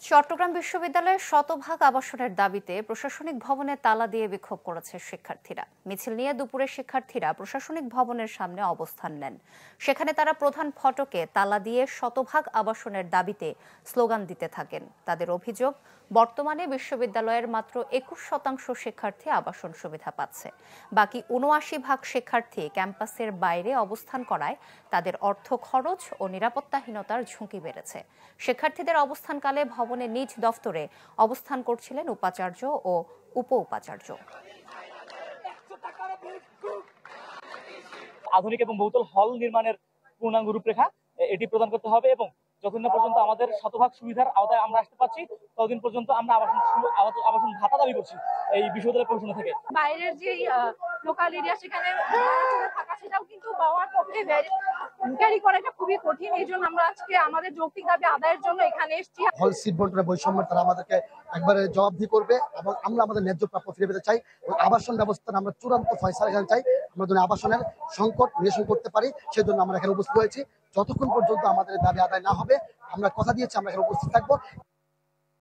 চট্টগ্রাম বিশ্ববিদ্যালয়ের শতভাগ আবাসনের দাবিতে প্রশাসনিক ভবনে তালা দিয়ে বিক্ষোভ করেছে শিক্ষার্থীরা। মিছিল নিয়ে দুপুরে শিক্ষার্থীরা প্রশাসনিক ভবনের সামনে অবস্থান নেন। সেখানে তারা প্রধান ফটকে তালা দিয়ে শতভাগ আবাসনের দাবিতে স্লোগান দিতে থাকেন। তাদের অভিযোগ, বর্তমানে বিশ্ববিদ্যালয়ের মাত্র 21% শিক্ষার্থী আবাসন সুবিধা পাচ্ছে। বাকি 79% শিক্ষার্থী ক্যাম্পাসের বাইরে অবস্থান করায় তাদের অর্থ খরচ ও নিরাপত্তাহীনতার ঝুঁকি বেড়েছে। শিক্ষার্থীদের অবস্থানকালে ভবনের নিজ দফতরে অবস্থান করছিলেন উপাচার্য ও উপ উপাচার্য। আধুনিক এবং বহুতল হল নির্মাণের পূর্ণাঙ্গ রূপরেখা এটি প্রদান করতে হবে এবং যতদিন না পর্যন্ত আমাদের শতভাগ সুবিধার আওতায় আমরা আসতে পারছি ততদিন পর্যন্ত আমরা আবাসন ভাতা দাবি করছি এই বিশ্ববিদ্যালয় প্রশাসন থেকে। বাইরের যে লোকাল এরিয়া সেখানে থাকা সেটাও কিন্তু পাওয়ার পক্ষে ক্যারি করাটা খুবই কঠিন। এই জন্য আমরা আজকে আমাদের যৌক্তিক দাবি আদায়ের জন্য এখানে এসেছি। হল সিট বন্টনের বৈষম্য তারা আমাদেরকে একবারে জবাবদিহি করবে এবং আমরা আমাদের ন্যায্য প্রাপ্য ফিরে পেতে চাই। আবাসন ব্যবস্থার আমরা চূড়ান্ত ফয়সালা এখানে চাই। আমরা যেন আবাসনের সংকট নিরসন করতে পারি সেজন্য আমরা এখানে উপস্থিত হয়েছি। যতক্ষণ পর্যন্ত আমাদের দাবি আদায় না হবে আমরা কথা দিয়েছি আমরা এখানে উপস্থিত থাকবো।